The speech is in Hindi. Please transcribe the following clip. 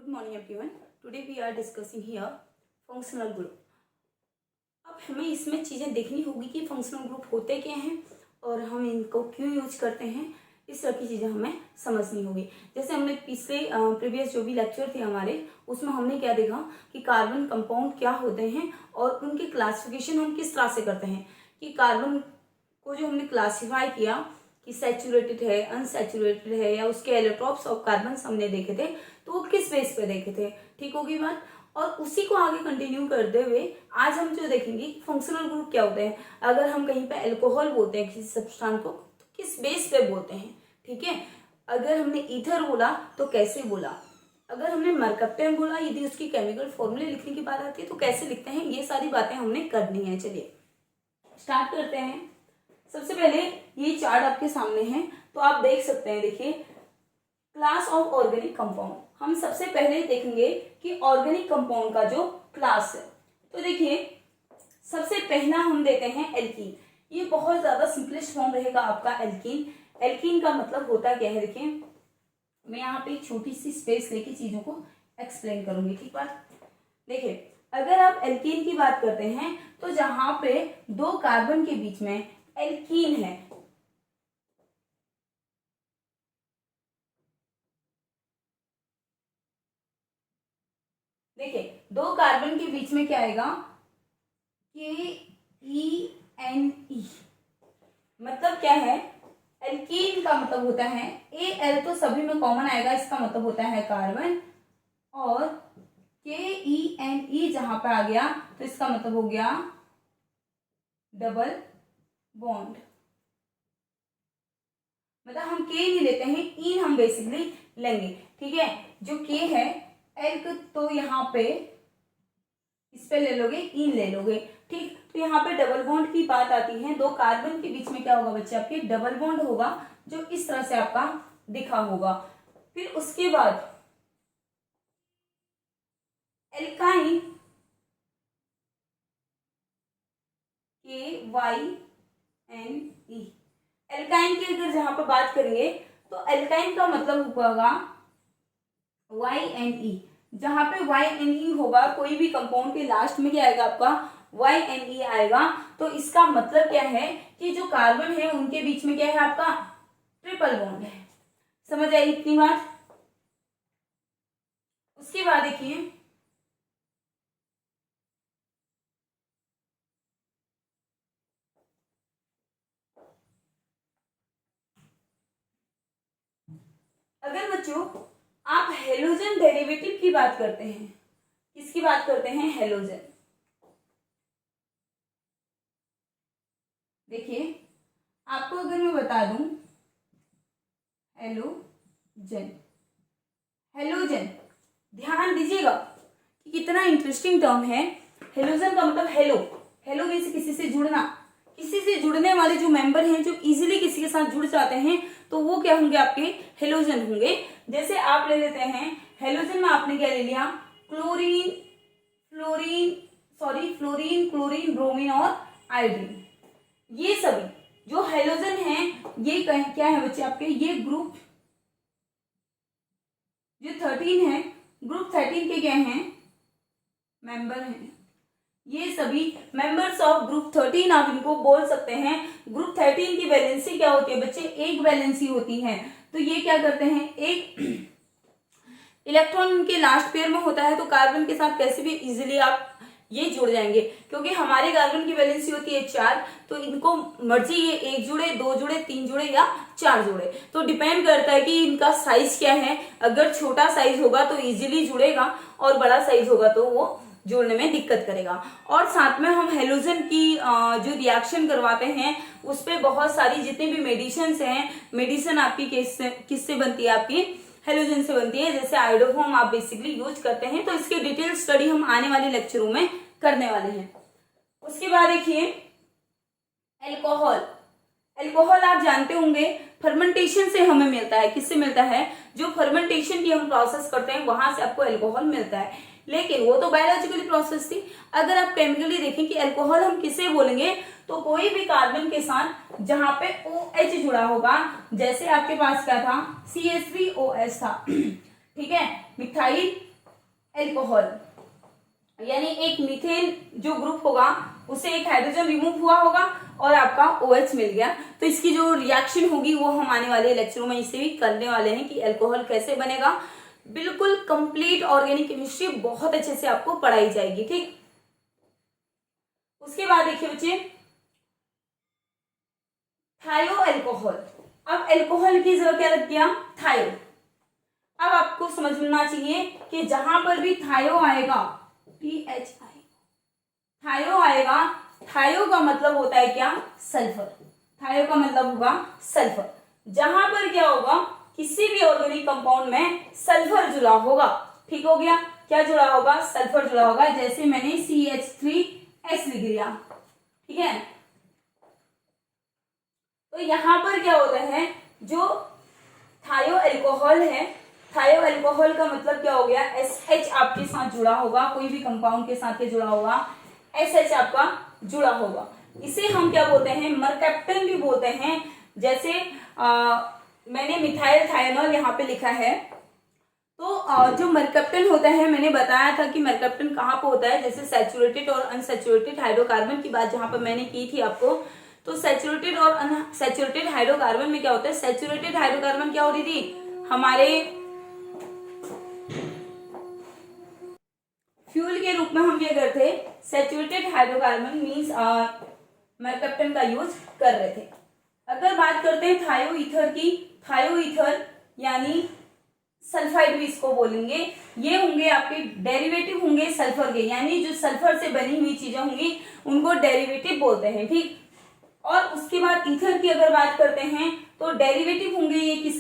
Good morning everyone. Today we are discussing here functional group. अब हमें इसमें चीज़ें देखनी होगी कि फंक्शनल ग्रुप होते क्या हैं और हम इनको क्यों यूज करते हैं, इस तरह की चीज़ें हमें समझनी होगी। जैसे हमने पिछले प्रीवियस जो भी लेक्चर थे हमारे, उसमें हमने क्या देखा कि कार्बन कंपाउंड क्या होते हैं और उनकी क्लासिफिकेशन हम किस तरह से करते हैं। कि कार्बन को जो हमने क्लासीफाई किया कि सैचुरेटेड है, अनसैचुरेटेड है, या उसके एलोट्रॉप्स ऑफ कार्बन हमने देखे थे, तो वो किस बेस पे देखे थे। ठीक होगी बात। और उसी को आगे कंटिन्यू करते हुए आज हम जो देखेंगे फंक्शनल ग्रुप क्या होते हैं। अगर हम कहीं पे अल्कोहल बोलते हैं किसी सब्सटेंस को, तो किस बेस पे बोलते हैं। ठीक है, अगर हमने ईथर बोला तो कैसे बोला, अगर हमने मरकप्टन बोला, यदि उसकी केमिकल फॉर्मूले लिखने की बात आती है तो कैसे लिखते हैं, ये सारी बातें हमने करनी है। चलिए स्टार्ट करते हैं। सबसे पहले ये चार्ट आपके सामने है, तो आप देख सकते हैं। देखिए, क्लास ऑफ ऑर्गेनिक कंपाउंड, हम सबसे पहले देखेंगे कि ऑर्गेनिक कंपाउंड का जो क्लास है। तो देखिए, सबसे पहला हम देते हैं एल्कीन। ये बहुत ज्यादा सिंपलेस्ट फॉर्म रहेगा आपका एल्कीन। एल्कीन का मतलब होता क्या है, देखिए मैं यहाँ पे छोटी सी स्पेस लेके चीजों को एक्सप्लेन करूंगी। ठीक बात। देखिए, अगर आप एल्कीन की बात करते हैं तो जहां पे दो कार्बन के बीच में एल्कीन है, देखिए दो कार्बन के बीच में क्या आएगा, KENE। मतलब क्या है, एल्कीन का मतलब होता है Al तो सभी में कॉमन आएगा, इसका मतलब होता है कार्बन, और KENE जहां पे आ गया तो इसका मतलब हो गया डबल बॉन्ड। मतलब हम के नहीं लेते हैं, इन हम बेसिकली लेंगे। ठीक है, जो के है एल्क, तो यहाँ पे इस पे ले लोगे, इन ले लोगे। ठीक, तो यहाँ पे डबल बॉन्ड की बात आती है। दो कार्बन के बीच में क्या होगा बच्चे, आपके डबल बॉन्ड होगा, जो इस तरह से आपका दिखा होगा। फिर उसके बाद एल्काइन, KYNE। एल्काइन की अगर जहां पर बात करेंगे तो एल्काइन का मतलब होगा YNE। जहां पे YNE होगा, कोई भी कंपाउंड के लास्ट में क्या आएगा आपका, YNE आएगा। तो इसका मतलब क्या है कि जो कार्बन है उनके बीच में क्या है आपका, ट्रिपल बॉन्ड है। समझ आई इतनी बात। उसके बाद देखिए, अगर बच्चों आप हेलोजन डेरिवेटिव की बात करते हैं, किसकी बात करते हैं, हेलोजन। देखिए, आपको अगर मैं बता दूं हेलोजन, हेलोजन ध्यान दीजिएगा कि कितना इंटरेस्टिंग टर्म है। हेलोजन का मतलब हेलो, हेलो मीन्स किसी से जुड़ना। किसी से जुड़ने वाले जो मेंबर हैं, जो इजीली किसी के साथ जुड़ जाते हैं, तो वो क्या होंगे, आपके हेलोजन होंगे। जैसे आप ले लेते हैं हेलोजन में आपने क्या ले लिया, क्लोरीन, फ्लोरीन, क्लोरीन, ब्रोमीन और आयोडीन। ये सभी जो हेलोजन हैं, ये क्या है बच्चे आपके, ये ग्रुप जो 13 है, ग्रुप 13 के क्या हैं, मेंबर हैं। ये सभी मेंबर्स ऑफ ग्रुप 13 आप इनको बोल सकते हैं। ग्रुप 13 की वैलेंसी क्या होती है बच्चे, एक वैलेंसी होती है। तो ये क्या करते हैं, एक इलेक्ट्रॉन उनके लास्ट पेयर में होता है, तो कार्बन के साथ कैसे भी इजीली आप ये जुड़ जाएंगे। क्योंकि हमारे कार्बन की वैलेंसी होती है 4, तो इनको मर्जी ये 1 जुड़े, 2 जुड़े, 3 जुड़े या 4 जुड़े, तो डिपेंड करता है कि इनका साइज क्या है। अगर छोटा साइज होगा तो इजीली जुड़ेगा, और बड़ा साइज होगा तो वो जुड़ने में दिक्कत करेगा। और साथ में हम हेलोजन की जो रिएक्शन करवाते हैं, उस पर बहुत सारी जितनी भी मेडिसिन हैं, मेडिसिन आपकी किससे बनती है, आपकी हेलोजन से बनती है। जैसे आयोडोफॉर्म आप बेसिकली यूज करते हैं, तो इसकी डिटेल स्टडी हम आने वाले लेक्चरों में करने वाले हैं। उसके बाद देखिए एल्कोहल। एल्कोहल आप जानते होंगे फर्मेंटेशन से हमें मिलता है। किससे मिलता है, जो फर्मेंटेशन की हम प्रोसेस करते हैं वहां से आपको एल्कोहल मिलता है। लेकिन वो तो बायोलॉजिकली प्रोसेस थी। अगर आप केमिकली देखें कि एल्कोहल हम किसे बोलेंगे, तो कोई भी कार्बन के साथ जहां पे OH जुड़ा होगा, जैसे आपके पास क्या था, CH3OH था। ठीक है, मिथाइल एल्कोहल, यानी एक मीथेन जो ग्रुप होगा उससे एक हाइड्रोजन रिमूव हुआ होगा और आपका OH मिल गया। तो इसकी जो रिएक्शन होगी वो हम आने वाले लेक्चरों में इसे भी करने वाले हैं कि अल्कोहल कैसे बनेगा। बिल्कुल कंप्लीट ऑर्गेनिक केमिस्ट्री बहुत अच्छे से आपको पढ़ाई जाएगी, ठीक। उसके बाद देखिए बच्चे, थायो अल्कोहल। अब अल्कोहल की जगह क्या लग गया, थायो। अब आपको समझना चाहिए कि जहां पर भी थायो आएगा, THI, थायो आएगा, थायो का मतलब होता है क्या, सल्फर। थायो का मतलब होगा सल्फर। जहां पर क्या होगा, किसी भी ऑर्गेनिक कंपाउंड में सल्फर जुड़ा होगा, ठीक हो गया, क्या जुड़ा होगा, सल्फर जुड़ा होगा। जैसे मैंने CH3S लिख दिया, ठीक है। तो यहां पर क्या होता है, जो थायो अल्कोहल है, थायो अल्कोहल का मतलब क्या हो गया, SH आपके साथ जुड़ा होगा, कोई भी कंपाउंड के साथ जुड़ा होगा, SH आपका जुड़ा होगा। इसे हम क्या बोलते हैं, मरकैप्टन भी बोलते हैं। जैसे मैंने मिथाइल थायोनॉल यहाँ पे लिखा है। तो जो मरकैप्टन होता है, मैंने बताया था कि मरकैप्टन कहाँ पे होता है, जैसे सैचुरेटेड और अनसैचुरेटेड हाइड्रोकार्बन की बात जहां पर मैंने की थी आपको। तो सैचुरेटेड और अनसैचुरेटेड हाइड्रोकार्बन में क्या होता है, सैचुरेटेड हाइड्रोकार्बन क्या होती थी, हमारे फ्यूल के रूप में हम क्या करते, सैचुरेटेड हाइड्रोकार्बन मींस मरकैप्टन का यूज कर रहे थे। अगर बात करते हैं थायो ईथर की, थायो ईथर यानी सल्फाइड भी इसको बोलेंगे। ये होंगे आपके डेरिवेटिव होंगे सल्फर के, यानी जो सल्फर से बनी हुई चीजें होंगी उनको डेरिवेटिव बोलते हैं, ठीक। और उसके बाद ईथर की अगर बात करते हैं तो डेरिवेटिव होंगे ये किसके,